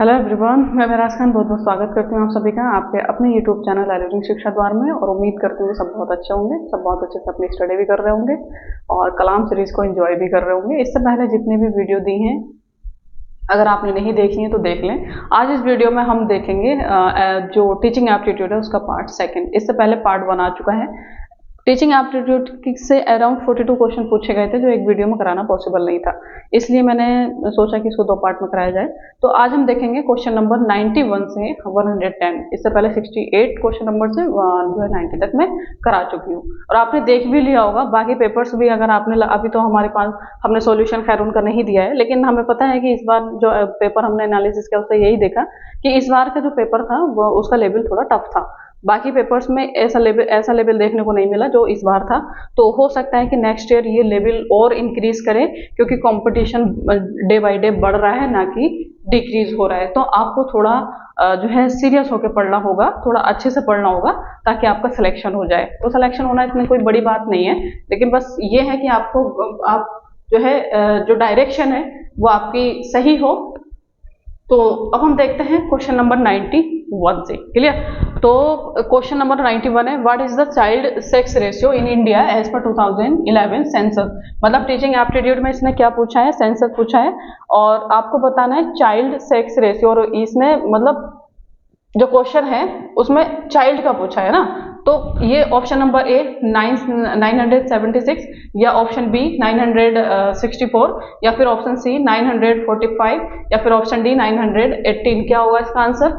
Hello everyone, मैं महराज खान बहुत बहुत स्वागत करती हूँ आप सभी का आपके अपने यूट्यूब चैनल लर्निंग शिक्षा द्वार में। और उम्मीद करती हूँ सब बहुत अच्छे होंगे, सब बहुत अच्छे से अपनी स्टडी भी कर रहे होंगे और कलाम सीरीज को एंजॉय भी कर रहे होंगे। इससे पहले जितनी भी वीडियो दी हैं, अगर आपने नहीं देखी है तो देख लें। आज इस वीडियो में हम देखेंगे जो टीचिंग एप्टीट्यूड है उसका पार्ट सेकंड। इससे पहले पार्ट 1 आ चुका है। टीचिंग एप्टीट्यूड से अराउंड 42 क्वेश्चन पूछे गए थे जो एक वीडियो में कराना पॉसिबल नहीं था, इसलिए मैंने सोचा कि इसको 2 पार्ट में कराया जाए। तो आज हम देखेंगे क्वेश्चन नंबर 91 से 110। इससे पहले 68 क्वेश्चन नंबर से जो है 90 तक मैं करा चुकी हूँ और आपने देख भी लिया होगा। बाकी पेपर्स भी अगर आपने अभी तो हमारे पास हमने सॉल्यूशन खैर उनका नहीं दिया है, लेकिन हमें पता है कि इस बार जो पेपर हमने एनालिसिस किया उससे यही देखा कि इस बार का जो पेपर था वो उसका लेवल थोड़ा टफ था। बाकी पेपर्स में ऐसा लेवल देखने को नहीं मिला जो इस बार था। तो हो सकता है कि नेक्स्ट ईयर ये लेवल और इंक्रीज करे, क्योंकि कंपटीशन डे बाय डे बढ़ रहा है ना कि डिक्रीज हो रहा है। तो आपको थोड़ा जो है सीरियस होकर पढ़ना होगा, थोड़ा अच्छे से पढ़ना होगा ताकि आपका सिलेक्शन हो जाए। तो सिलेक्शन होना इसमें कोई बड़ी बात नहीं है, लेकिन बस ये है कि आपको आप जो है जो डायरेक्शन है वो आपकी सही हो। तो अब हम देखते हैं क्वेश्चन नंबर 91 से। क्लियर? तो क्वेश्चन नंबर 91 है, what is the child sex ratio in India as per 2011 census. मतलब टीचिंग एप्टीट्यूड में इसने क्या पूछा है, सेंसस पूछा है और आपको बताना है चाइल्ड सेक्स रेशियो। और इसने मतलब जो क्वेश्चन है उसमें चाइल्ड का पूछा है ना, तो ये ऑप्शन नंबर ए 976 या ऑप्शन बी 964 या फिर ऑप्शन सी 945 या फिर ऑप्शन डी 918। क्या होगा इसका आंसर?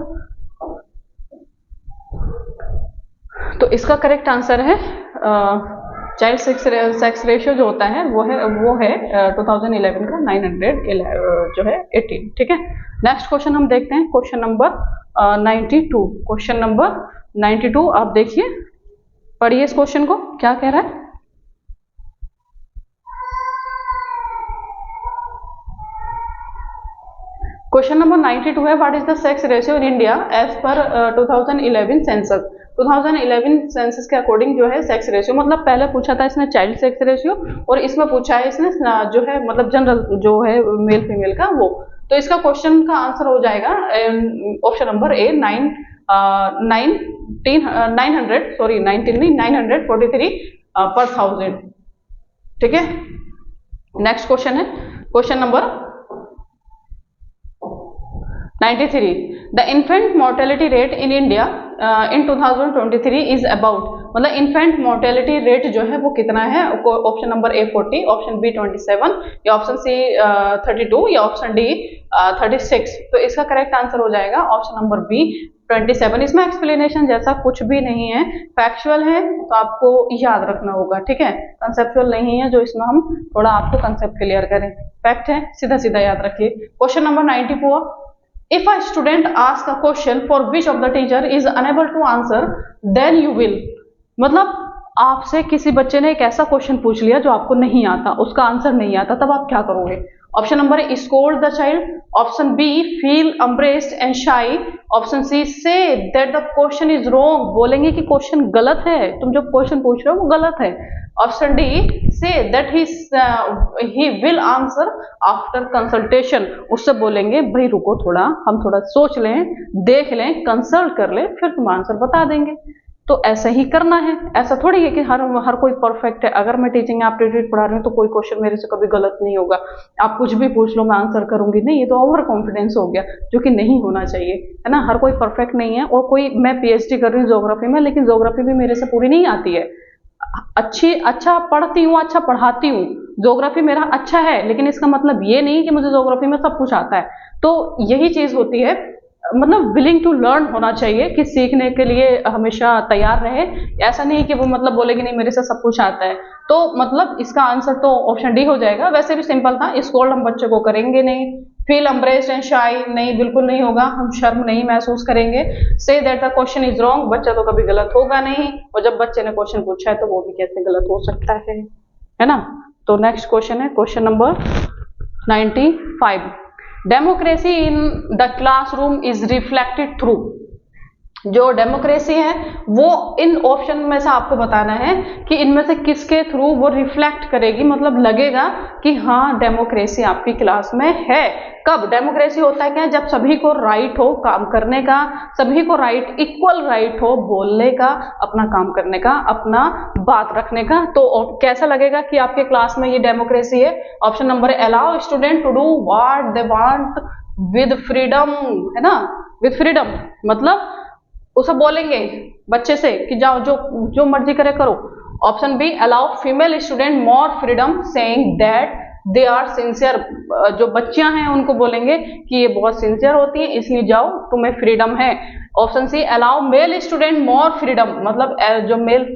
तो इसका करेक्ट आंसर है चाइल्ड सेक्स रेशियो जो होता है वो है 2011 का 911 जो है 18। ठीक है, नेक्स्ट क्वेश्चन हम देखते हैं क्वेश्चन नंबर 92। क्वेश्चन नंबर 92 आप देखिए, पढ़िए इस क्वेश्चन को, क्या कह रहा है। क्वेश्चन नंबर 92 है, what is the sex ratio in India as per 2011 census. 2011 census के अकॉर्डिंग जो है सेक्स रेशियो, मतलब पहले पूछा था इसने चाइल्ड सेक्स रेशियो और इसमें पूछा है इसने जो है मतलब जनरल जो है मेल फीमेल का वो। तो इसका क्वेश्चन का आंसर हो जाएगा ऑप्शन नंबर ए 943 पर 1000। ठीक है, नेक्स्ट क्वेश्चन है question number 93, the infant mortality rate in India in 2023 is about. मतलब इन्फेंट मोर्टेलिटी रेट जो है वो कितना है। Option number A 40, option B 27 या ऑप्शन सी 32 या ऑप्शन डी 36। तो इसका करेक्ट आंसर हो जाएगा ऑप्शन नंबर बी 27। इसमें एक्सप्लेनेशन जैसा कुछ भी नहीं है, फैक्चुअल है तो आपको याद रखना होगा। ठीक है, कंसेप्चुअल नहीं है जो इसमें हम थोड़ा आपको कंसेप्ट क्लियर करें, फैक्ट है, सीधा सीधा याद रखिए। Question number 94, if a student asks a question for which of the teacher is unable to answer then you will। मतलब आपसे किसी बच्चे ने एक ऐसा क्वेश्चन पूछ लिया जो आपको नहीं आता, उसका आंसर नहीं आता, तब आप क्या करोगे। Option number A scold the child, option B feel embarrassed and shy, option C say that the question is wrong, बोलेंगे कि क्वेश्चन गलत है, तुम जो क्वेश्चन पूछ रहे हो वो गलत है। Option D say that he will answer after consultation, उससे बोलेंगे भाई रुको थोड़ा, हम थोड़ा सोच लें, देख लें, कंसल्ट कर लें, फिर तुम आंसर बता देंगे। तो ऐसा ही करना है, ऐसा थोड़ी है कि हर कोई परफेक्ट है। अगर मैं टीचिंग एप्टीट्यूड पढ़ा रही हूँ तो कोई क्वेश्चन मेरे से कभी गलत नहीं होगा, आप कुछ भी पूछ लो मैं आंसर करूंगी, नहीं, ये तो ओवर कॉन्फिडेंस हो गया जो कि नहीं होना चाहिए, है ना। हर कोई परफेक्ट नहीं है। और कोई, मैं पीएचडी कर रही हूँ ज्योग्राफी में, लेकिन ज्योग्राफी भी मेरे से पूरी नहीं आती है। अच्छा पढ़ती हूँ, अच्छा पढ़ाती हूँ, ज्योग्राफी मेरा अच्छा है, लेकिन इसका मतलब ये नहीं कि मुझे ज्योग्राफी में सब कुछ आता है। तो यही चीज होती है, मतलब विलिंग टू लर्न होना चाहिए कि सीखने के लिए हमेशा तैयार रहे। ऐसा नहीं कि वो मतलब बोलेगी नहीं मेरे से सब कुछ आता है। तो मतलब इसका आंसर तो ऑप्शन डी हो जाएगा। वैसे भी सिंपल था, स्कोल्ड हम बच्चे को करेंगे नहीं, फील एम्ब्रेस्ड एंड शाई नहीं, बिल्कुल नहीं होगा, हम शर्म नहीं महसूस करेंगे। से that the question is wrong, बच्चा तो कभी गलत होगा नहीं, और जब बच्चे ने क्वेश्चन पूछा है तो वो भी कैसे गलत हो सकता है ना। तो नेक्स्ट क्वेश्चन है question number 95, democracy in the classroom is reflected through. जो डेमोक्रेसी है वो इन ऑप्शन में से आपको बताना है कि इनमें से किसके थ्रू वो रिफ्लेक्ट करेगी, मतलब लगेगा कि हाँ डेमोक्रेसी आपकी क्लास में है। कब डेमोक्रेसी होता है क्या, जब सभी को राइट हो काम करने का, सभी को राइट, इक्वल राइट हो बोलने का, अपना काम करने का, अपना बात रखने का। तो कैसा लगेगा कि आपके क्लास में ये डेमोक्रेसी है। Option number allow student to do what they want with freedom, है ना, विद फ्रीडम, मतलब उसे बोलेंगे बच्चे से कि जाओ जो जो मर्जी करे करो। Option B allow female student more freedom saying that they are sincere, जो बच्चियां हैं उनको बोलेंगे कि ये बहुत सिंसियर होती है इसलिए जाओ तुम्हें फ्रीडम है। Option C allow male student more freedom, मतलब जो मेल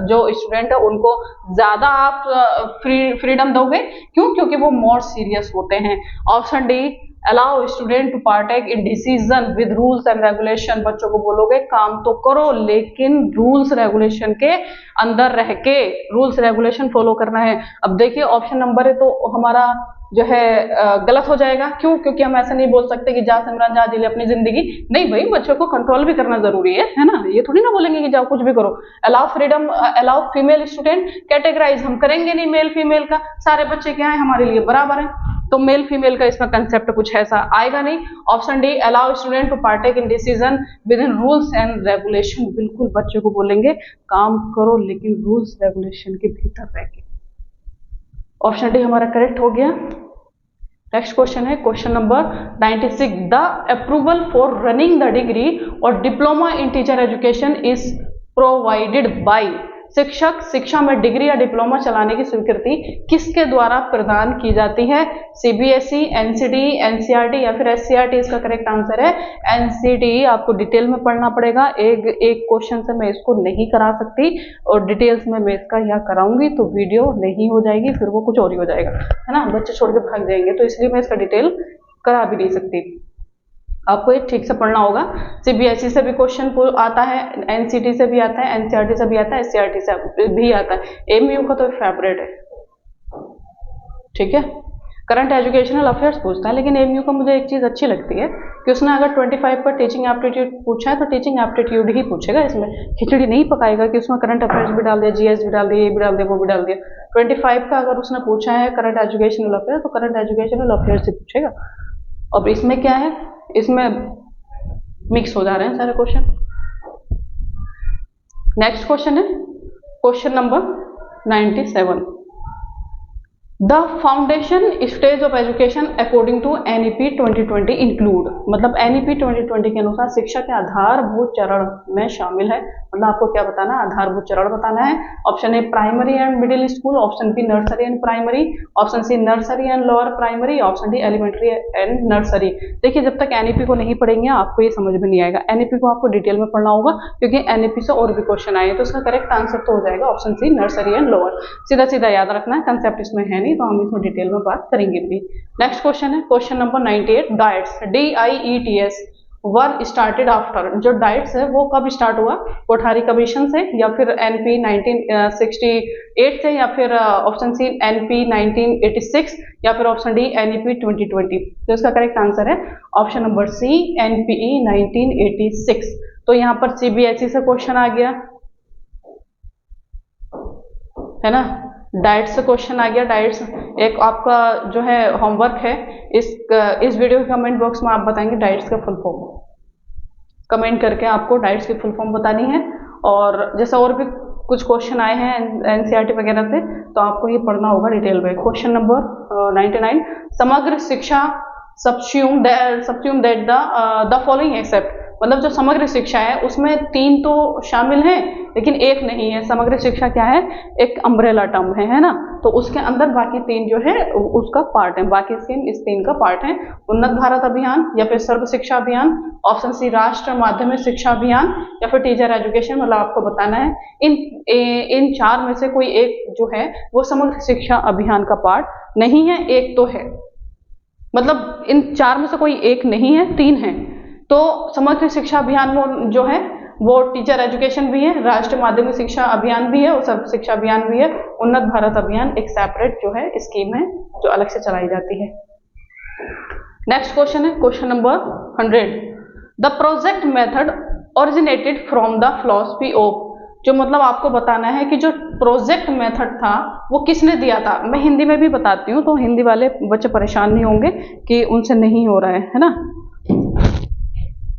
जो स्टूडेंट है उनको ज्यादा आप फ्रीडम दोगे, क्यों, क्योंकि वो मोर सीरियस होते हैं। Option D allow student to partake in decision with rules and regulation, बच्चों को बोलोगे काम तो करो लेकिन रूल्स रेगुलेशन के अंदर रह के रूल्स रेगुलेशन फॉलो करना है। अब देखिए ऑप्शन नंबर है तो हमारा जो है गलत हो जाएगा, क्यों, क्योंकि हम ऐसा नहीं बोल सकते कि जा सिमरन जा जी ले अपनी जिंदगी, नहीं भाई, बच्चों को कंट्रोल भी करना जरूरी है ना, ये थोड़ी ना बोलेंगे कि जाओ कुछ भी करो। Allow freedom, allow female student, categorise हम करेंगे नहीं मेल फीमेल का, सारे बच्चे क्या है हमारे लिए बराबर है, तो मेल फीमेल का इसमें कंसेप्ट कुछ ऐसा आएगा नहीं। Option D allow student to partake in decision within rules and regulation, बिल्कुल बच्चों को बोलेंगे काम करो लेकिन रूल्स रेगुलेशन के भीतर रह के। ऑप्शन डी हमारा करेक्ट हो गया। नेक्स्ट क्वेश्चन है question number 96, the approval for running the degree और diploma in teacher education is provided by, शिक्षक शिक्षा में डिग्री या डिप्लोमा चलाने की स्वीकृति किसके द्वारा प्रदान की जाती है। सीबीएसई, एनसीटी, एनसीईआरटी या फिर एससीईआरटी, इसका करेक्ट आंसर है एनसीटी। आपको डिटेल में पढ़ना पड़ेगा, एक क्वेश्चन से मैं इसको नहीं करा सकती और डिटेल्स में मैं इसका यहाँ कराऊंगी तो वीडियो नहीं हो जाएगी, फिर वो कुछ और ही हो जाएगा, है ना, बच्चे छोड़ के भाग जाएंगे, तो इसलिए मैं इसका डिटेल करा भी नहीं सकती। आपको ये ठीक से पढ़ना होगा। सीबीएसई से भी क्वेश्चन आता है, एनसीटी से भी आता है, एनसीईआरटी से भी आता है, एससीईआरटी से भी आता है, एमयू का तो फेवरेट है, ठीक है। करंट एजुकेशनल अफेयर्स पूछता है, लेकिन एमयू का मुझे एक चीज अच्छी लगती है कि उसने अगर 25 पर टीचिंग एप्टीट्यूड पूछा है तो टीचिंग एप्टीट्यूड ही पूछेगा, इसमें खिचड़ी नहीं पकाएगा कि उसमें करंट अफेयर्स भी डाल दिया, जीएस भी डाल दिया, ये भी डाल दिया, वो भी डाल दिया। 25 का अगर उसने पूछा है करंट एजुकेशनल अफेयर तो करंट एजुकेशनल अफेयर्स ही पूछेगा। अब इसमें क्या है, इसमें मिक्स हो जा रहे हैं सारे क्वेश्चन। नेक्स्ट क्वेश्चन है question number 97, the foundation stage of education according to NEP 2020 include, मतलब एनईपी 2020 के अनुसार शिक्षा के आधारभूत चरण में शामिल है, मतलब आपको क्या बताना है, आधारभूत चरण बताना है। Option A primary and middle school, option B nursery and primary, option C nursery and lower primary, option D elementary and nursery. देखिए जब तक एनईपी को नहीं पढ़ेंगे आपको ये समझ में नहीं आएगा, एनईपी को आपको डिटेल में पढ़ना होगा क्योंकि एनईपी से और भी क्वेश्चन आए, तो इसका करेक्ट आंसर तो हो जाएगा option C nursery and lower. सीधा सीधा याद रखना है, कंसेप्ट इसमें है नहीं तो हम इसमें डिटेल में बात करेंगे भी। नेक्स्ट क्वेश्चन है question number 98, diets DIETS were started after, जो डाइट्स है वो कब स्टार्ट हुआ, कोठारी कमीशन से या फिर NP 1968 से या फिर ऑप्शन सी NP 1986 या फिर ऑप्शन डी NEP 2020। तो इसका करेक्ट आंसर है ऑप्शन नंबर सी NPE 1986। तो यहाँ पर CBSE से क्वेश्चन आ गया है ना, डाइट्स से क्वेश्चन आ गया। डाइट्स एक आपका जो है होमवर्क है, इस वीडियो के कमेंट बॉक्स में आप बताएंगे डाइट्स का फुल फॉर्म, कमेंट करके आपको डाइट्स की फुल फॉर्म बतानी है। और जैसा और भी कुछ क्वेश्चन आए हैं एनसीईआरटी वगैरह से तो आपको ये पढ़ना होगा डिटेल में। क्वेश्चन नंबर 99, समग्र शिक्षा सबस्यूम दैट द फॉलोइंग एक्सेप्ट, मतलब जो समग्र शिक्षा है उसमें 3 तो शामिल हैं लेकिन एक नहीं है। समग्र शिक्षा क्या है, एक अम्ब्रेला टर्म है ना, तो उसके अंदर बाकी 3 जो है उसका पार्ट है, बाकी इस 3 का पार्ट है। उन्नत भारत अभियान या फिर सर्व शिक्षा अभियान, ऑप्शन सी राष्ट्रीय माध्यमिक शिक्षा अभियान या फिर टीचर एजुकेशन, मतलब आपको बताना है इन 4 में से कोई एक जो है वो समग्र शिक्षा अभियान का पार्ट नहीं है, एक तो है, मतलब इन 4 में से कोई एक नहीं है, 3 है। तो समग्र शिक्षा अभियान जो है वो टीचर एजुकेशन भी है, राष्ट्रीय माध्यमिक शिक्षा अभियान भी है और सर्व शिक्षा अभियान भी है। उन्नत भारत अभियान एक सेपरेट जो है स्कीम है जो अलग से चलाई जाती है। नेक्स्ट क्वेश्चन है question number 100, the project method originated from the philosophy of, जो मतलब आपको बताना है कि जो प्रोजेक्ट मेथड था वो किसने दिया था। मैं हिंदी में भी बताती हूँ तो हिंदी वाले बच्चे परेशान नहीं होंगे कि उनसे नहीं हो रहा है ना।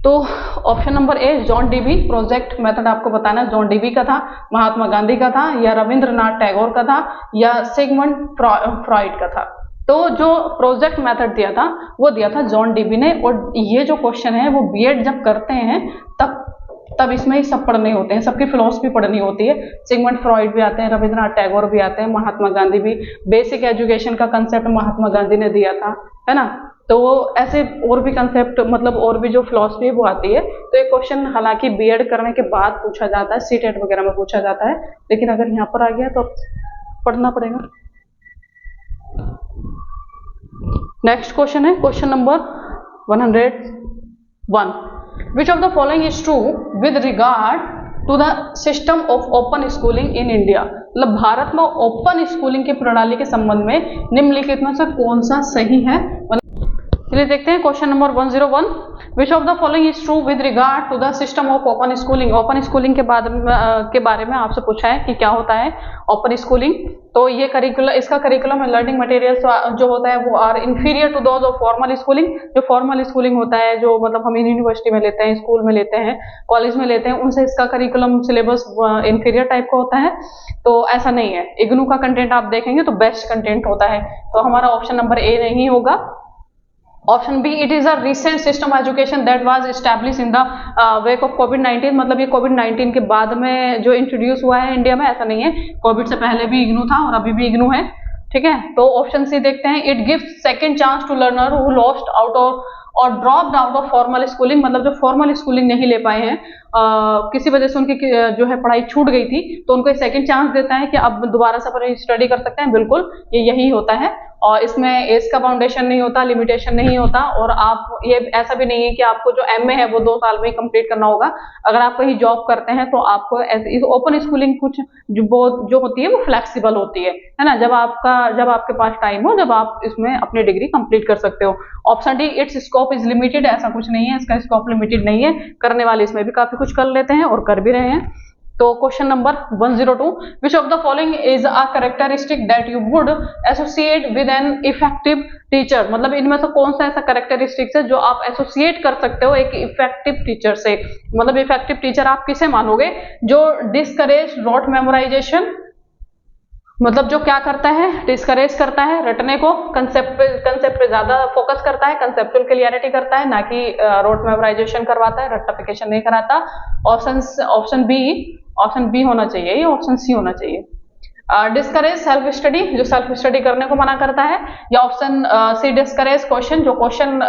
तो ऑप्शन नंबर ए जॉन डीबी, प्रोजेक्ट मेथड आपको बताना है जॉन डीबी का था, महात्मा गांधी का था, या रविंद्रनाथ टैगोर का था, या सिगमंड फ्रॉइड का था। तो जो प्रोजेक्ट मेथड दिया था वो दिया था जॉन डीबी ने। और ये जो क्वेश्चन है वो बीएड जब करते हैं तब इसमें ही सब पढ़ने होते हैं, सबकी फिलोसफी पढ़नी होती है। सिगमंड फ्रॉइड भी आते हैं, रविंद्रनाथ टैगोर भी आते हैं, महात्मा गांधी भी। बेसिक एजुकेशन का कंसेप्ट महात्मा गांधी ने दिया था, है ना। तो ऐसे और भी कंसेप्ट मतलब और भी जो फिलोसफी है वो आती है। तो एक क्वेश्चन हालांकि बीएड करने के बाद पूछा जाता है, सीटेट वगैरह में पूछा जाता है, लेकिन अगर यहाँ पर आ गया तो पढ़ना पड़ेगा। नेक्स्ट क्वेश्चन है question number 101, which of the following is true with regard to the system of open schooling in India. मतलब भारत में ओपन स्कूलिंग की प्रणाली के संबंध में निम्नलिखित में से कौन सा सही है। चलिए देखते हैं question number 101, which of the following is true with regard to the system of open schooling. Open schooling के बारे में आपसे पूछा है कि क्या होता है ओपन स्कूलिंग। तो ये इसका करिकुलम है, लर्निंग मटेरियल्स जो होता है वो are inferior to those of formal schooling. जो फॉर्मल स्कूलिंग होता है, जो मतलब हम यूनिवर्सिटी में लेते हैं, स्कूल में लेते हैं, कॉलेज में लेते हैं, उनसे इसका करिकुलम सिलेबस इंफीरियर टाइप का होता है। तो ऐसा नहीं है, इग्नू का कंटेंट आप देखेंगे तो बेस्ट कंटेंट होता है। तो हमारा ऑप्शन नंबर ए नहीं होगा। Option B, it is a recent system education that was establish in the wake of कोविड-19। मतलब ये कोविड-19 के बाद में जो इंट्रोड्यूस हुआ है इंडिया में, ऐसा नहीं है, कोविड से पहले भी इग्नू था और अभी भी इग्नू है, ठीक है। तो ऑप्शन सी देखते हैं, it gives second chance to learner who lost out और dropped out of formal schooling. मतलब जो फॉर्मल स्कूलिंग नहीं ले पाए हैं, किसी वजह से उनकी जो है पढ़ाई छूट गई थी, तो उनको एक सेकंड चांस देता है कि अब दोबारा से अपनी स्टडी कर सकते हैं। बिल्कुल ये यही होता है, और इसमें एज का बाउंडेशन नहीं होता, लिमिटेशन नहीं होता, और आप ये ऐसा भी नहीं है कि आपको जो एमए है वो 2 साल में ही कंप्लीट करना होगा। अगर आप कहीं जॉब करते हैं तो आपको ओपन स्कूलिंग कुछ जो होती है वो फ्लेक्सिबल होती है ना। जब आपके पास टाइम हो, जब आप इसमें अपनी डिग्री कंप्लीट कर सकते हो। Option D, it's scope is limited, ऐसा कुछ नहीं है, इसका स्कोप लिमिटेड नहीं है, करने वाले इसमें भी काफी कुछ कर लेते हैं और कर भी रहे हैं। तो question number 102, which of the following is a characteristic that you would associate with an effective teacher. मतलब इनमें से कौन सा ऐसा कैरेक्टरिस्टिक्स है जो आप एसोसिएट कर सकते हो एक इफेक्टिव टीचर से। मतलब इफेक्टिव टीचर आप किसे मानोगे, जो डिस्करेज रोट मेमोराइजेशन, मतलब जो क्या करता है, डिस्करेज करता है रटने को, कंसेप्ट पे ज्यादा फोकस करता है, कंसेप्चुअल क्लियरिटी करता है, ना कि रोट मेमोराइजेशन करवाता है, रट्टाफिकेशन नहीं कराता। ऑप्शन बी होना चाहिए, ये ऑप्शन सी होना चाहिए। डिस्करेज सेल्फ स्टडी, जो सेल्फ स्टडी करने को मना करता है, या ऑप्शन सी डिस्करेज क्वेश्चन, जो क्वेश्चन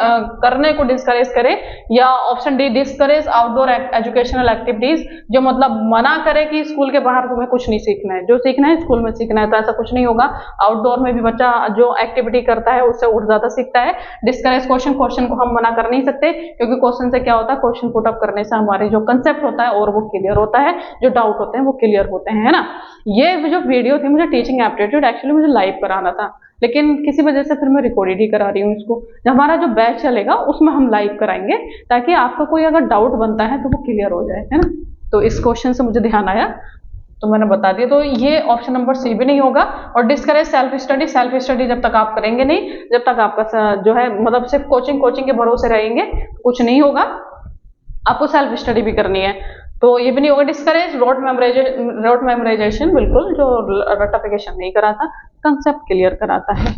करने को डिस्करेज करे, या option D discourage outdoor educational activities, जो मतलब मना करे कि स्कूल के बाहर तुम्हें कुछ नहीं सीखना है, जो सीखना है स्कूल में सीखना है। तो ऐसा कुछ नहीं होगा, आउटडोर में भी बच्चा जो एक्टिविटी करता है उससे और ज्यादा सीखता है। डिस्करेज क्वेश्चन को हम मना कर नहीं सकते, क्योंकि क्वेश्चन से क्या होता है, क्वेश्चन पुट अप करने से हमारे जो कंसेप्ट होता है और वो क्लियर होता है, जो डाउट होते हैं वो क्लियर होते हैं, है ना। ये जो वीडियो थी मुझे टीचिंग एप्टीट्यूड एक्चुअली मुझे लाइव कराना था, लेकिन किसी वजह से फिर मैं रिकॉर्डेड ही करा रही हूँ इसको। जब हमारा जो बैच चलेगा उसमें हम लाइव कराएंगे, ताकि आपका कोई अगर डाउट बनता है तो वो क्लियर हो जाए, है ना। तो इस क्वेश्चन से मुझे ध्यान आया तो मैंने बता दिया। तो ये ऑप्शन नंबर सी भी नहीं होगा। और डिस्करेज सेल्फ स्टडी जब तक आप करेंगे नहीं, जब तक आपका जो है मतलब सिर्फ कोचिंग के भरोसे रहेंगे कुछ नहीं होगा, आपको सेल्फ स्टडी भी करनी है। तो ये भी नहीं होगा। डिस्करेज रोट मेमोराइजेशन, बिल्कुल, जो रट्टाफिकेशन नहीं कराता, कंसेप्ट क्लियर कराता है।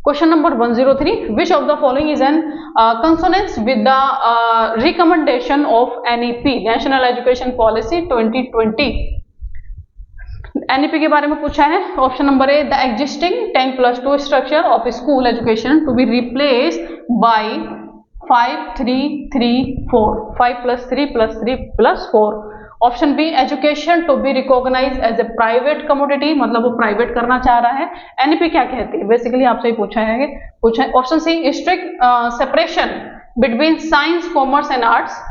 Question number 103, which of the following is an consonance with the recommendation of NEP, national education policy 2020। NEP के बारे में पूछा है। Option number A, the existing 10+2 structure of school education to be replaced by 5, 3, 3, 4, 5+3+3+4। Option B, education to be recognise as a private commodity, मतलब वो private करना चाह रहा है। एनईपी क्या कहती है, बेसिकली आपसे ही पूछा है। Option C, strict separation between science, commerce and arts.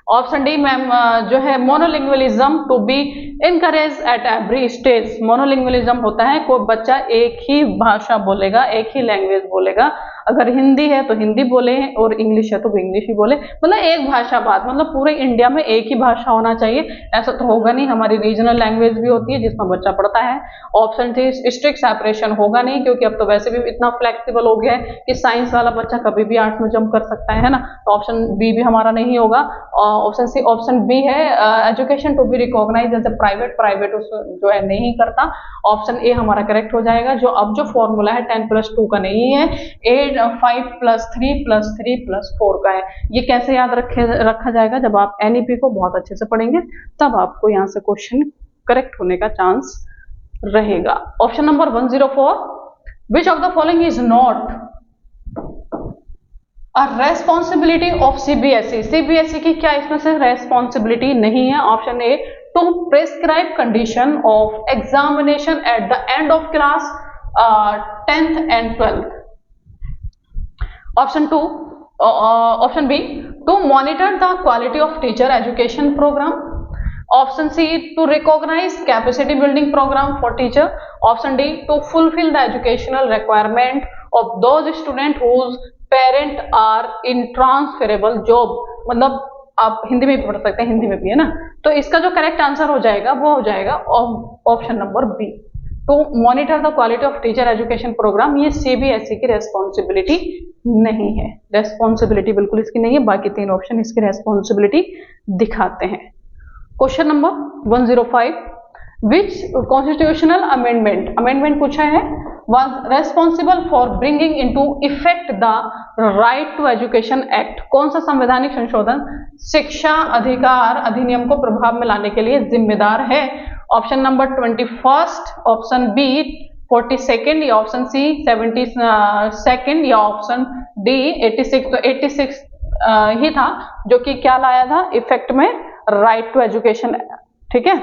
Option D ma'am जो है monolingualism to be encourage at every stage. Monolingualism होता है कोई बच्चा एक ही भाषा बोलेगा, एक ही लैंग्वेज बोलेगा, अगर हिंदी है तो हिंदी बोले और इंग्लिश है तो वो इंग्लिश ही बोले, मतलब एक भाषा बात, मतलब पूरे इंडिया में एक ही भाषा होना चाहिए, ऐसा तो होगा नहीं। हमारी रीजनल लैंग्वेज भी होती है जिसमें बच्चा पढ़ता है। ऑप्शन थी स्ट्रिक्ट सेपरेशन होगा नहीं, क्योंकि अब तो वैसे भी इतना फ्लेक्सिबल हो गया है कि साइंस वाला बच्चा कभी भी आर्ट्स में जंप कर सकता है ना, तो ऑप्शन बी भी हमारा नहीं होगा। ऑप्शन सी, ऑप्शन बी है education to be recognise as a private, private जो है नहीं करता। ऑप्शन ए हमारा करेक्ट हो जाएगा। जो अब जो फॉर्मूला है 10+2 का नहीं है, 5+3+3+4 का है। ये कैसे याद रखा जाएगा? जब आप एनईपी को बहुत अच्छे से पढ़ेंगे तब आपको यहाँ से क्वेश्चन करेक्ट होने का चांस रहेगा। Option number 104, which of the following is not a responsibility of CBSE? CBSE की क्या इसमें से रेस्पॉन्सिबिलिटी नहीं है? Option A, to prescribe condition of examination at the end of class 10th and 12th. Option 2, option B, to monitor the quality of teacher education program. Option C, to recognize capacity building program for teacher. Option D, to fulfill the educational requirement of those students whose parents are in transferable job. मतलब आप हिंदी में भी पढ़ सकते हैं, हिंदी में भी है ना, तो इसका जो करेक्ट आंसर हो जाएगा वो हो जाएगा option number B, to monitor the quality of teacher education programme. ये सीबीएसई की रेस्पॉन्सिबिलिटी नहीं है, रेस्पॉन्सिबिलिटी बिल्कुल इसकी नहीं है, बाकी 3 ऑप्शन इसकी रेस्पॉन्सिबिलिटी दिखाते हैं। क्वेश्चन नंबर 105, विच कॉन्स्टिट्यूशनल अमेंडमेंट पूछा है, was responsible for bringing into effect the right to education act? कौन सा संवैधानिक संशोधन शिक्षा अधिकार अधिनियम को प्रभाव में लाने के लिए जिम्मेदार है? Option number 21, option B 42nd, या ऑप्शन सी 72nd, या ऑप्शन डी 86। तो 86 ही था जो कि क्या लाया था इफेक्ट में, राइट टू एजुकेशन। ठीक है,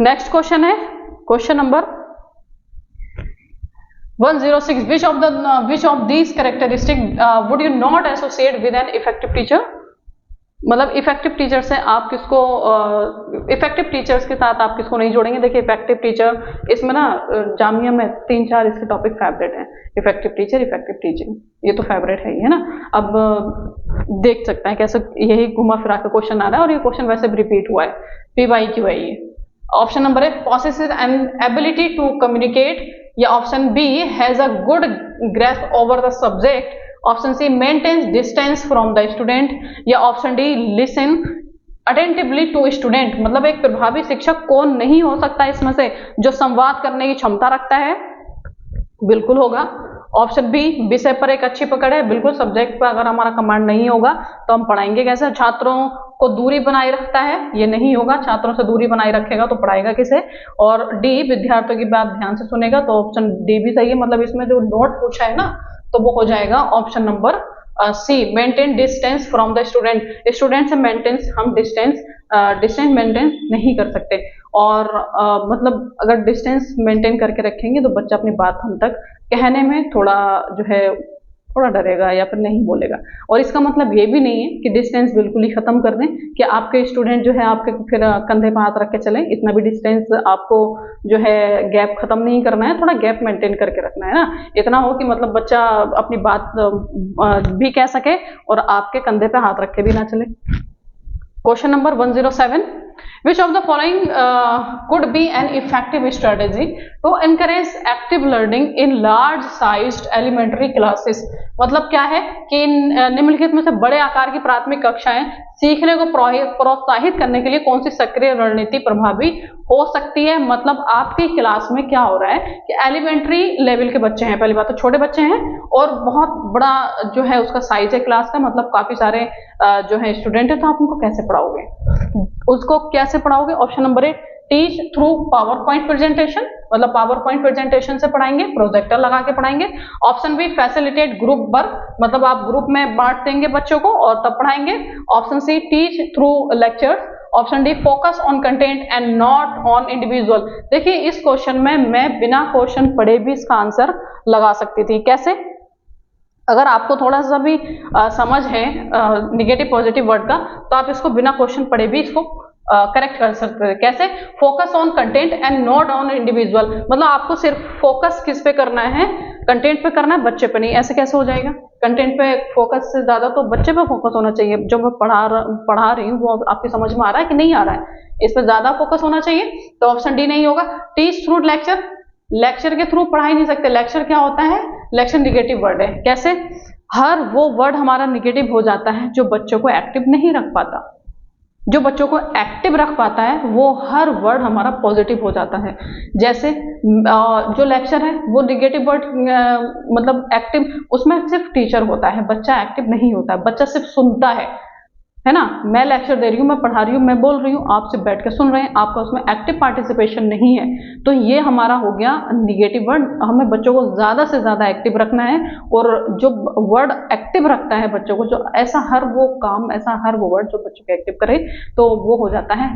नेक्स्ट क्वेश्चन है question number 106, which of these characteristics would you not associate with an effective teacher? मतलब इफेक्टिव टीचर से आप किसको, इफेक्टिव टीचर्स के साथ आप किसको नहीं जोड़ेंगे? देखिए इफेक्टिव टीचर, इसमें ना जामिया में 3-4 इसके टॉपिक फेवरेट हैं। इफेक्टिव टीचर, इफेक्टिव टीचिंग, ये तो फेवरेट है ना। अब देख सकते हैं कैसे यही घुमा फिरा के क्वेश्चन आ रहा है, और ये क्वेश्चन वैसे भी रिपीट हुआ है, PYQ है ये। Option number A, possesses an ability to communicate, या option B has a good grasp over the subject, option C maintains distance from the student, या option D listen attentively to student. मतलब एक प्रभावी शिक्षक कौन नहीं हो सकता इसमें से, जो संवाद करने की क्षमता रखता है? बिल्कुल होगा ऑप्शन बी, विषय पर एक अच्छी पकड़ है। बिल्कुल, सब्जेक्ट पर अगर हमारा कमांड नहीं होगा तो हम पढ़ाएंगे कैसे? छात्रों को दूरी बनाए रखता है, ये नहीं होगा, छात्रों से दूरी बनाए रखेगा तो पढ़ाएगा किसे? और डी, विद्यार्थियों की बात ध्यान से सुनेगा, तो ऑप्शन डी भी सही है। मतलब इसमें जो नोट पूछा है ना, तो वो हो जाएगा option number C, maintain distance from the student. Student से मेंटेन्स, हम डिस्टेंस मेंटेन नहीं कर सकते, और मतलब अगर डिस्टेंस मेंटेन करके रखेंगे तो बच्चा अपनी बात हम तक कहने में थोड़ा जो है थोड़ा डरेगा या फिर नहीं बोलेगा। और इसका मतलब ये भी नहीं है कि डिस्टेंस बिल्कुल ही खत्म कर दें, कि आपके स्टूडेंट जो है आपके फिर कंधे पर हाथ रख के चलें, इतना भी डिस्टेंस आपको जो है गैप खत्म नहीं करना है, थोड़ा गैप मेंटेन करके रखना है ना। इतना हो कि मतलब बच्चा अपनी बात भी कह सके और आपके कंधे पे हाथ रख के भी ना चले। Question number 107, which of the following could be an effective strategy to encourage active learning in large sized elementary classes? मतलब क्या है कि निम्नलिखित में से बड़े आकार की प्राथमिक कक्षाएं सीखने को प्रोत्साहित करने के लिए कौन सी सक्रिय रणनीति प्रभावी हो सकती है? मतलब आपकी क्लास में क्या हो रहा है कि एलिमेंट्री लेवल के बच्चे हैं, पहली बात तो छोटे बच्चे हैं, और बहुत बड़ा जो है उसका साइज है क्लास का, मतलब काफी सारे जो है स्टूडेंट है, तो आप उनको कैसे पढ़ाओगे? उसको कैसे पढ़ाओगे? Option number A, teach through PowerPoint presentation, मतलब पावर पॉइंट प्रेजेंटेशन से पढ़ाएंगे, प्रोजेक्टर लगा के पढ़ाएंगे। Option B, facilitate group work, मतलब आप ग्रुप में बांट देंगे बच्चों को और तब पढ़ाएंगे। Option C, teach through lectures. Option D, focus on content and not on individual. देखिए इस क्वेश्चन में मैं बिना क्वेश्चन पढ़े भी इसका आंसर लगा सकती थी। कैसे? अगर आपको थोड़ा सा भी समझ है निगेटिव पॉजिटिव वर्ड का, तो आप इसको बिना क्वेश्चन पढ़े भी इसको करेक्ट कर सकते हैं। कैसे? Focus on content and not on individual, मतलब आपको सिर्फ फोकस किस पे करना है, कंटेंट पे करना है, बच्चे पे नहीं। ऐसे कैसे हो जाएगा? कंटेंट पे फोकस से ज्यादा तो बच्चे पे फोकस होना चाहिए। जो मैं पढ़ा रही हूँ वो आपकी समझ में आ रहा है कि नहीं आ रहा है, इस पर ज्यादा फोकस होना चाहिए। तो ऑप्शन डी नहीं होगा। टीच थ्रू लेक्चर, लेक्चर के थ्रू पढ़ा ही नहीं सकते। लेक्चर क्या होता है? लेक्चर निगेटिव वर्ड है। कैसे? हर वो वर्ड हमारा निगेटिव हो जाता है जो बच्चों को एक्टिव नहीं रख पाता। जो बच्चों को एक्टिव रख पाता है वो हर वर्ड हमारा पॉजिटिव हो जाता है। जैसे जो लेक्चर है वो निगेटिव वर्ड मतलब एक्टिव, उसमें सिर्फ टीचर होता है, बच्चा एक्टिव नहीं होता है, बच्चा सिर्फ सुनता है ना। मैं लेक्चर दे रही हूँ, मैं पढ़ा रही हूँ, मैं बोल रही हूँ, आप सिर्फ बैठ के सुन रहे हैं, आपका उसमें एक्टिव पार्टिसिपेशन नहीं है। तो ये हमारा हो गया निगेटिव वर्ड। हमें बच्चों को ज्यादा से ज्यादा एक्टिव रखना है, और जो वर्ड एक्टिव रखता है बच्चों को, जो ऐसा हर वो काम, ऐसा हर वो वर्ड जो बच्चों को एक्टिव करे, तो वो हो जाता है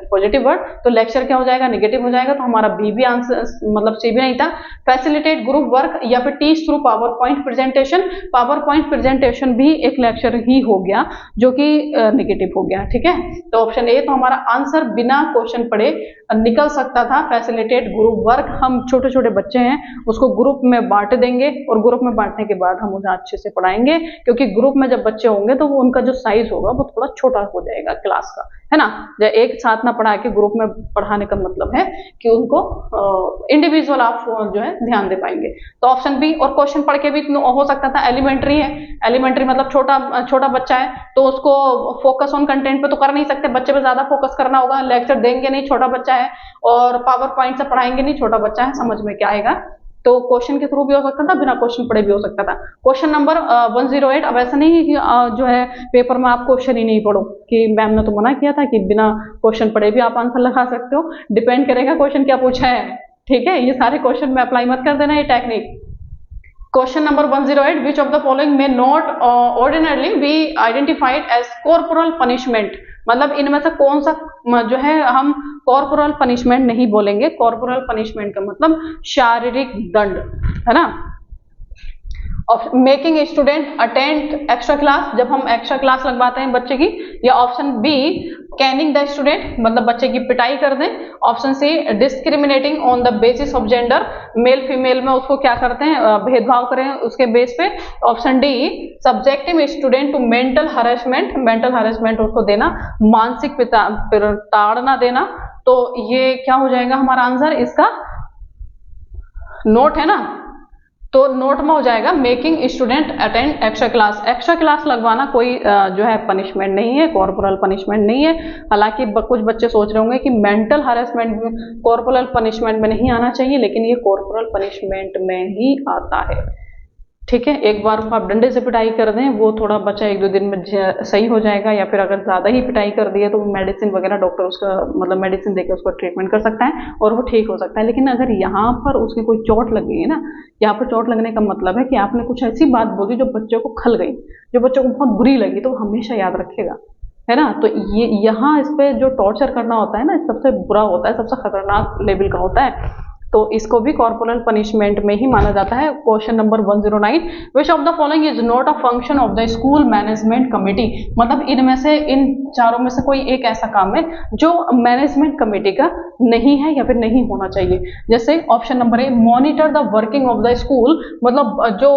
पॉजिटिव वर्ड। तो लेक्चर क्या हो जाएगा? निगेटिव हो जाएगा। तो हमारा बी भी आंसर, मतलब सी भी नहीं था। फैसिलिटेट ग्रुप वर्क या फिर teach through PowerPoint presentation, power point presentation भी एक लेक्चर ही हो गया जो कि निगेटिव हो गया। ठीक है, तो ऑप्शन ए तो हमारा आंसर बिना क्वेश्चन पढ़े निकल सकता था। फैसिलिटेट ग्रुप वर्क, हम छोटे छोटे बच्चे हैं उसको ग्रुप में बांट देंगे, और ग्रुप में बांटने के बाद हम उन्हें अच्छे से पढ़ाएंगे, क्योंकि ग्रुप में जब बच्चे होंगे तो वो उनका जो साइज होगा वो थोड़ा छोटा हो जाएगा क्लास का, है ना। जब एक साथ ना पढ़ा के ग्रुप में पढ़ाने का मतलब है कि उनको इंडिविजुअल आप जो है ध्यान दे पाएंगे। तो ऑप्शन बी। और क्वेश्चन पढ़ के भी हो सकता था, एलिमेंट्री है, एलिमेंट्री मतलब छोटा बच्चा है, तो उसको फोकस ऑन कंटेंट पे तो कर नहीं सकते, बच्चे पे ज्यादा फोकस करना होगा। लेक्चर देंगे नहीं, छोटा बच्चा है, और पावर पॉइंट से पढ़ाएंगे नहीं, छोटा बच्चा है, समझ में क्या आएगा। तो क्वेश्चन के थ्रू भी हो सकता था, बिना क्वेश्चन पढ़े भी हो सकता था। Question number 108। अब ऐसा नहीं है कि जो है पेपर में आप क्वेश्चन ही नहीं पढ़ो, कि मैम ने तो मना किया था कि बिना क्वेश्चन पढ़े भी आप आंसर लगा सकते हो। डिपेंड करेगा क्वेश्चन क्या पूछा है। ठीक है, ये सारे क्वेश्चन में अप्लाई मत कर देना ये technique. Question number 108। Which of the following may not ordinarily be identified as corporal punishment, मतलब इनमें से कौन सा जो है हम कॉर्पोरल पनिशमेंट नहीं बोलेंगे। कॉर्पोरल पनिशमेंट का मतलब शारीरिक दंड, है ना। Making student attend extra class, जब हम एक्स्ट्रा क्लास लगवाते हैं बच्चे की। या option B caning the student, मतलब बच्चे की पिटाई कर दें। Option C discriminating on the basis of gender, male female में उसको क्या करते हैं, भेदभाव करें उसके बेस पे। Option D subjecting student to mental harassment, mental harassment उसको देना, मानसिक ताड़ना देना। तो ये क्या हो जाएगा हमारा आंसर इसका? नोट है ना, तो नोट में हो जाएगा making student attend extra class. Extra class लगवाना कोई जो है पनिशमेंट नहीं है, कॉर्पोरल पनिशमेंट नहीं है। हालांकि कुछ बच्चे सोच रहे होंगे कि मेंटल हरेसमेंट कॉर्पोरल पनिशमेंट में नहीं आना चाहिए, लेकिन ये कॉर्पोरल पनिशमेंट में ही आता है। ठीक है, एक बार आप डंडे से पिटाई कर दें, वो थोड़ा बच्चा 1-2 दिन में सही हो जाएगा, या फिर अगर ज्यादा ही पिटाई कर दी है तो मेडिसिन वगैरह डॉक्टर उसका मतलब मेडिसिन देकर उसको ट्रीटमेंट कर सकता है और वो ठीक हो सकता है। लेकिन अगर यहाँ पर उसकी कोई चोट लग गई है ना, यहाँ पर चोट लगने का मतलब है कि आपने कुछ ऐसी बात बोली जो बच्चे को खल गई, जो बच्चे को बहुत बुरी लगी, तो हमेशा याद रखेगा, है ना। तो ये यहाँ इस पे जो टॉर्चर करना होता है ना, सबसे बुरा होता है, सबसे खतरनाक लेवल का होता है। तो इसको भी कॉर्पोरल पनिशमेंट में ही माना जाता है। Question number 109। Which of the following is not a function of the school management committee, मतलब इनमें से, इन चारों में से कोई एक ऐसा काम है जो मैनेजमेंट कमेटी का नहीं है या फिर नहीं होना चाहिए। जैसे option number A monitor the working of the school, मतलब जो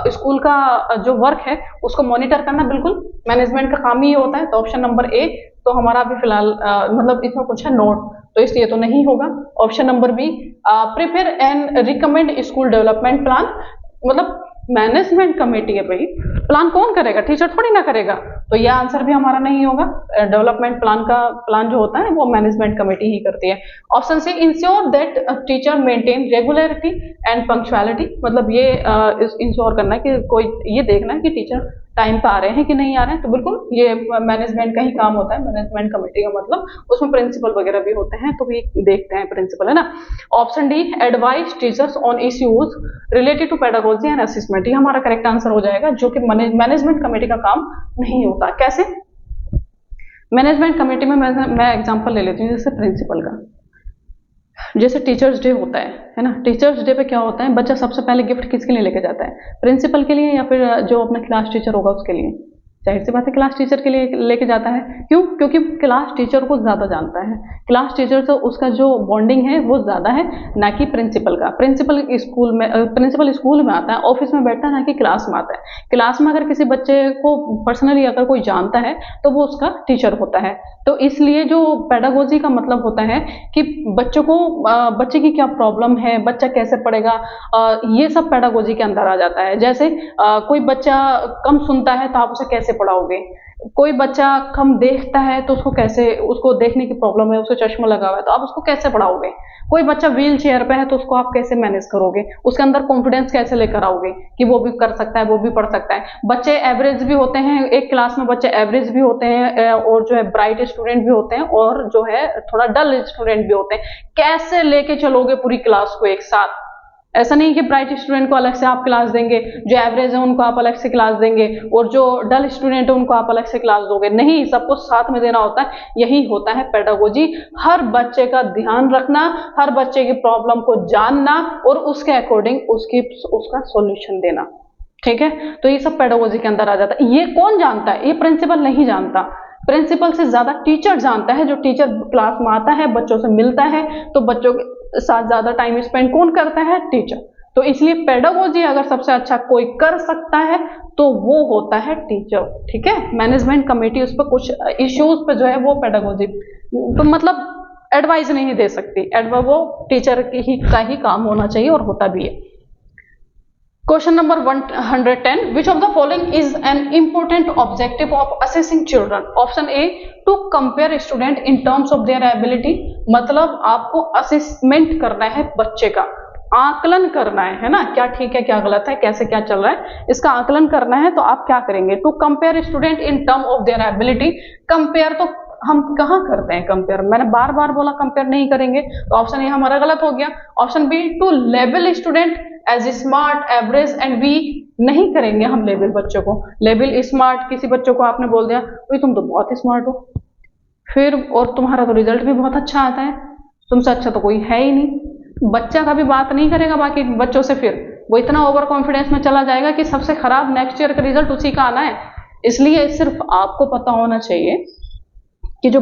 स्कूल का जो वर्क है उसको मॉनिटर करना बिल्कुल मैनेजमेंट का काम ही होता है। तो ऑप्शन नंबर ए तो हमारा अभी फिलहाल मतलब इसमें कुछ है नोट, तो इसलिए तो नहीं होगा। Option number be prepare and recommend school development plan, मतलब मैनेजमेंट कमेटी है भाई, प्लान कौन करेगा, टीचर थोड़ी ना करेगा, तो यह आंसर भी हमारा नहीं होगा। डेवलपमेंट प्लान का प्लान जो होता है वो मैनेजमेंट कमेटी ही करती है। Option C ensure that teacher maintain regularity and punctuality, मतलब ये इंश्योर करना है कि कोई ये देखना है कि टीचर टाइम पे आ रहे हैं कि नहीं आ रहे हैं, तो बिल्कुल ये मैनेजमेंट का ही काम होता है। मैनेजमेंट कमेटी का मतलब उसमें प्रिंसिपल वगैरह भी होते हैं, तो भी देखते हैं प्रिंसिपल, है ना। Option D advise teachers on issues related to pedagogy and assessment, ये हमारा करेक्ट आंसर हो जाएगा, जो कि मैनेजमेंट कमेटी का काम नहीं होता। कैसे? मैनेजमेंट कमेटी में मैं एग्जांपल ले लेती हूँ, जैसे प्रिंसिपल का, जैसे टीचर्स डे होता है ना, टीचर्स डे पे क्या होता है, बच्चा सबसे पहले गिफ्ट किसके लिए लेके जाता है, प्रिंसिपल के लिए या फिर जो अपना क्लास टीचर होगा उसके लिए। जाहिर सी बात है क्लास टीचर के लिए लेके जाता है, क्यों, क्योंकि क्लास टीचर को ज्यादा जानता है, क्लास टीचर से उसका जो बॉन्डिंग है वो ज्यादा है, ना कि प्रिंसिपल का। प्रिंसिपल स्कूल में आता है, ऑफिस में बैठता है, ना कि क्लास में आता है। क्लास में अगर किसी बच्चे को पर्सनली अगर कोई जानता है तो वो उसका टीचर होता है। तो इसलिए जो पेडागोजी का मतलब होता है कि बच्चों को बच्चे की क्या प्रॉब्लम है, बच्चा कैसे पढ़ेगा, ये सब पेडागोजी के अंदर आ जाता है। जैसे कोई बच्चा कम सुनता है तो आप उसे कैसे पढ़ाओगे, कोई बच्चा कम देखता है तो उसको कैसे, उसको देखने की प्रॉब्लम है, उसे चश्मा लगा हुआ है तो आप उसको कैसे पढ़ाओगे, कोई बच्चा व्हील चेयर पे है तो उसको आप कैसे मैनेज करोगे, उसके अंदर कॉन्फिडेंस कैसे लेकर आओगे कि वो भी कर सकता है, वो भी पढ़ सकता है। बच्चे एवरेज भी होते हैं, एक क्लास में बच्चे एवरेज भी होते हैं और जो है ब्राइट स्टूडेंट भी होते हैं और जो है थोड़ा डल स्टूडेंट भी होते हैं। कैसे लेके चलोगे पूरी क्लास को एक साथ, ऐसा नहीं कि ब्राइट स्टूडेंट को अलग से आप क्लास देंगे, जो एवरेज है उनको आप अलग से क्लास देंगे और जो डल स्टूडेंट है उनको आप अलग से क्लास दोगे, नहीं, सबको साथ में देना होता है। यही होता है पेडागोजी, हर बच्चे का ध्यान रखना, हर बच्चे की प्रॉब्लम को जानना और उसके अकॉर्डिंग उसका सॉल्यूशन देना। ठीक है, तो ये सब पेडागोजी के अंदर आ जाता है। ये कौन जानता है, ये प्रिंसिपल नहीं जानता, प्रिंसिपल से ज्यादा टीचर जानता है। जो टीचर क्लास में आता है, बच्चों से मिलता है, तो बच्चों के साथ ज्यादा टाइम स्पेंड कौन करता है, टीचर। तो इसलिए पेडागोजी अगर सबसे अच्छा कोई कर सकता है तो वो होता है टीचर। ठीक है, मैनेजमेंट कमेटी उस पर कुछ इश्यूज पे जो है वो पेडागोजी तो मतलब एडवाइस नहीं दे सकती, वो टीचर का ही काम होना चाहिए और होता भी है। Question number 110. Which of the following is an important objective of assessing children? Option A, to compare student in terms of their ability. मतलब आपको असेसमेंट करना है बच्चे का, आकलन करना है ना, क्या ठीक है क्या गलत है, कैसे क्या चल रहा है, इसका आकलन करना है। तो आप क्या करेंगे, to compare student in term of their ability. Compare तो हम कहाँ करते हैं, कंपेयर मैंने बार बार बोला कंपेयर नहीं करेंगे, तो ऑप्शन ए हमारा गलत हो गया। Option B, to label student as smart, average and weak. नहीं करेंगे हम लेबल बच्चों को, लेबल स्मार्ट, किसी बच्चों को आपने बोल दिया भाई तुम तो बहुत स्मार्ट हो, फिर और तुम्हारा तो रिजल्ट भी बहुत अच्छा आता है, तुमसे अच्छा तो कोई है ही नहीं, बच्चा कभी बात नहीं करेगा बाकी बच्चों से, फिर वो इतना ओवर कॉन्फिडेंस में चला जाएगा कि सबसे खराब नेक्स्ट ईयर का रिजल्ट उसी का आना है। इसलिए सिर्फ आपको पता होना चाहिए कि जो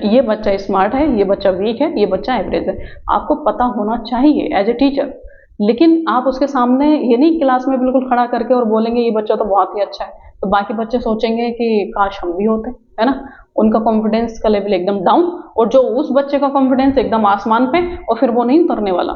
ये बच्चा स्मार्ट है, ये बच्चा वीक है, ये बच्चा एवरेज है, आपको पता होना चाहिए एज ए टीचर। लेकिन आप उसके सामने ये नहीं क्लास में बिल्कुल खड़ा करके और बोलेंगे ये बच्चा तो बहुत ही अच्छा है, तो बाकी बच्चे सोचेंगे कि काश हम भी होते, है ना, उनका कॉन्फिडेंस का लेवल एकदम डाउन, और जो उस बच्चे का कॉन्फिडेंस एकदम आसमान पे, और फिर वो नहीं उतरने वाला।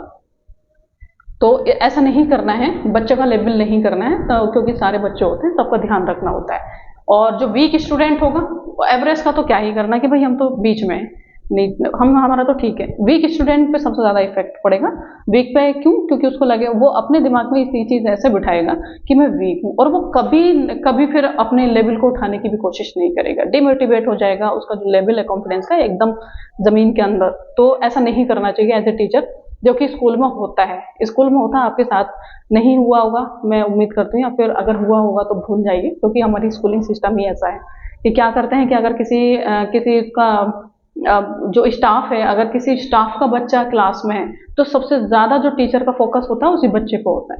तो ऐसा नहीं करना है, बच्चे का लेवल नहीं करना है, तो क्योंकि सारे बच्चे होते हैं, सबका ध्यान रखना होता है। और जो वीक स्टूडेंट होगा, एवरेज का तो क्या ही करना कि भाई हम तो बीच में हैं, नहीं हम हमारा तो ठीक है। वीक स्टूडेंट पे सबसे ज्यादा इफेक्ट पड़ेगा, वीक पे क्यों, क्योंकि उसको लगे, वो अपने दिमाग में इसी चीज ऐसे बिठाएगा कि मैं वीक हूँ, और वो कभी फिर अपने लेवल को उठाने की भी कोशिश नहीं करेगा, डिमोटिवेट हो जाएगा, उसका जो लेवल है कॉन्फिडेंस का एकदम जमीन के अंदर। तो ऐसा नहीं करना चाहिए एज ए टीचर, जो कि स्कूल में होता है, स्कूल में होता है, आपके साथ नहीं हुआ होगा मैं उम्मीद करती हूँ, या फिर अगर हुआ होगा तो भूल जाइए, क्योंकि हमारी स्कूलिंग सिस्टम ही ऐसा है कि क्या करते हैं कि अगर किसी का जो स्टाफ है, अगर किसी स्टाफ का बच्चा क्लास में है तो सबसे ज्यादा जो टीचर का फोकस होता है उसी बच्चे को होता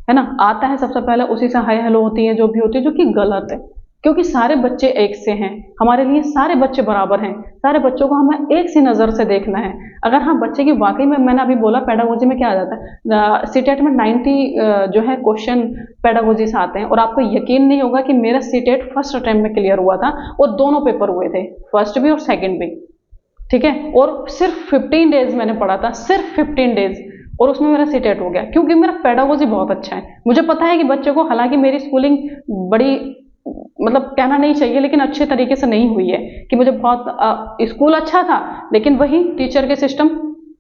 है ना, आता है सबसे पहले उसी से हाय हेलो होती है, जो भी होती है, जो कि गलत है, क्योंकि सारे बच्चे एक से हैं, हमारे लिए सारे बच्चे बराबर हैं, सारे बच्चों को हमें एक सी नजर से देखना है। अगर हाँ बच्चे की वाकई में, मैंने अभी बोला पेडागोजी में क्या आ जाता है, सीटेट में 90 जो है क्वेश्चन पेडागोजी से आते हैं, और आपको यकीन नहीं होगा कि मेरा सीटेट फर्स्ट अटेम्प्ट में क्लियर हुआ था, और दोनों पेपर हुए थे, फर्स्ट भी और सेकेंड भी। ठीक है, और सिर्फ 15 डेज मैंने पढ़ा था, सिर्फ 15 डेज, और उसमें मेरा सीटेट हो गया, क्योंकि मेरा पेडागोजी बहुत अच्छा है। मुझे पता है कि बच्चों को, हालांकि मेरी स्कूलिंग बड़ी, मतलब कहना नहीं चाहिए, लेकिन अच्छे तरीके से नहीं हुई है कि मुझे बहुत स्कूल अच्छा था, लेकिन वही टीचर के सिस्टम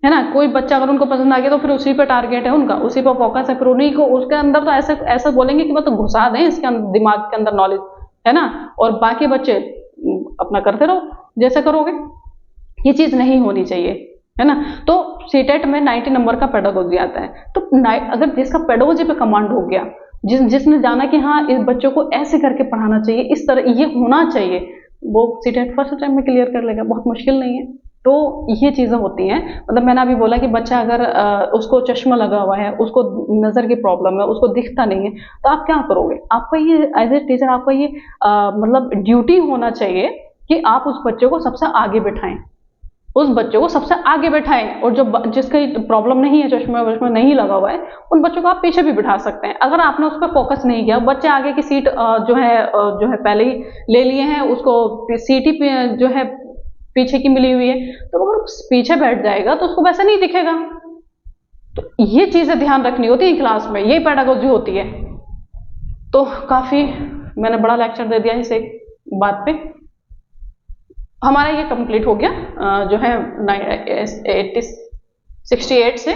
है ना, कोई बच्चा अगर उनको पसंद आ गया तो फिर उसी पे टारगेट है उनका, उसी पर फोकस है, फिर उन्हीं को उसके अंदर तो ऐसा बोलेंगे कि बस घुसा दें इसके दिमाग के अंदर नॉलेज, है ना, और बाकी बच्चे अपना करते रहो जैसे करोगे। ये चीज नहीं होनी चाहिए, है ना। तो सीटेट में 90 नंबर का पेडागोजी आता है, तो अगर जिसका पेडागोजी पे कमांड हो गया, जिसने जाना कि हाँ इस बच्चों को ऐसे करके पढ़ाना चाहिए, इस तरह ये होना चाहिए, वो सीटेट फर्स्ट टाइम में क्लियर कर लेगा, बहुत मुश्किल नहीं है। तो ये चीजें होती हैं। मतलब मैंने अभी बोला कि बच्चा अगर उसको चश्मा लगा हुआ है, उसको नजर की प्रॉब्लम है, उसको दिखता नहीं है, तो आप क्या करोगे? आपका ये एज ए टीचर आपका ये मतलब ड्यूटी होना चाहिए कि आप उस बच्चे को सबसे आगे बिठाएं, उस बच्चे को सबसे आगे बैठाएं। और जो जिसका प्रॉब्लम नहीं है, चश्मा वश्मा नहीं लगा हुआ है, उन बच्चों को आप पीछे भी बिठा सकते हैं। अगर आपने उस पर फोकस नहीं किया, बच्चे आगे की सीट जो है पहले ही ले लिए हैं, उसको सीट ही जो है पीछे की मिली हुई है, तो अगर पीछे बैठ जाएगा तो उसको वैसा नहीं दिखेगा। तो ये चीजें ध्यान रखनी होती है क्लास में, ये पेडागोजी होती है। तो काफी मैंने बड़ा लेक्चर दे दिया इस एक बात पे। हमारा ये कंप्लीट हो गया जो है 68 से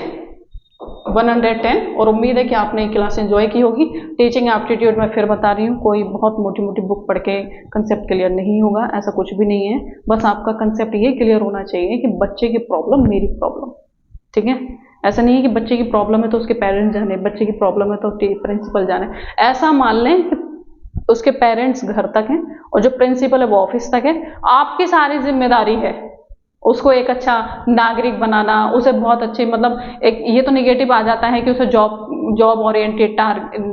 110, और उम्मीद है कि आपने क्लास एंजॉय की होगी। टीचिंग एप्टीट्यूड मैं फिर बता रही हूँ, कोई बहुत मोटी मोटी बुक पढ़ के कंसेप्ट क्लियर नहीं होगा, ऐसा कुछ भी नहीं है। बस आपका कंसेप्ट ये क्लियर होना चाहिए कि बच्चे की प्रॉब्लम मेरी प्रॉब्लम, ठीक है। ऐसा नहीं है कि बच्चे की प्रॉब्लम है तो उसके पेरेंट्स जाने, बच्चे की प्रॉब्लम है तो प्रिंसिपल जाने। ऐसा मान लें कि उसके पेरेंट्स घर तक हैं और जो प्रिंसिपल है वो ऑफिस तक है। आपकी सारी जिम्मेदारी है उसको एक अच्छा नागरिक बनाना, उसे बहुत अच्छी, मतलब एक ये तो नेगेटिव आ जाता है कि उसे जॉब ओरिएंटेड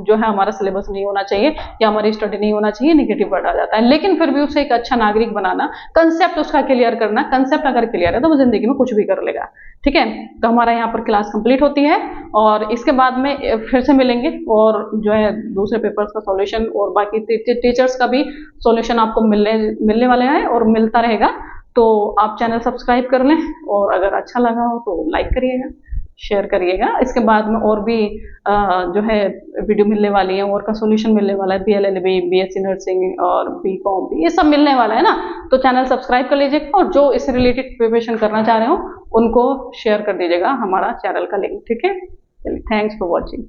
जो है हमारा सिलेबस नहीं होना चाहिए या हमारी स्टडी नहीं होना चाहिए, नेगेटिव वर्ड आ जाता है। लेकिन फिर भी उसे एक अच्छा नागरिक बनाना, कंसेप्ट उसका क्लियर करना, कंसेप्ट अगर क्लियर है तो वो जिंदगी में कुछ भी कर लेगा, ठीक है। तो हमारा यहाँ पर क्लास कंप्लीट होती है और इसके बाद में फिर से मिलेंगे और जो है दूसरे पेपर्स का सॉल्यूशन और बाकी टीचर्स का भी सॉल्यूशन आपको मिलने वाले हैं और मिलता रहेगा। तो आप चैनल सब्सक्राइब कर लें और अगर अच्छा लगा हो तो लाइक करिएगा, शेयर करिएगा। इसके बाद में और भी जो है वीडियो मिलने वाली है, और का सॉल्यूशन मिलने वाला है, BLLB, BSc नर्सिंग और BCom, ये सब मिलने वाला है ना। तो चैनल सब्सक्राइब कर लीजिएगा और जो इससे रिलेटेड प्रिपरेशन करना चाह रहे हो उनको शेयर कर दीजिएगा हमारा चैनल का लिंक, ठीक है। चलिए, थैंक्स फॉर वॉचिंग।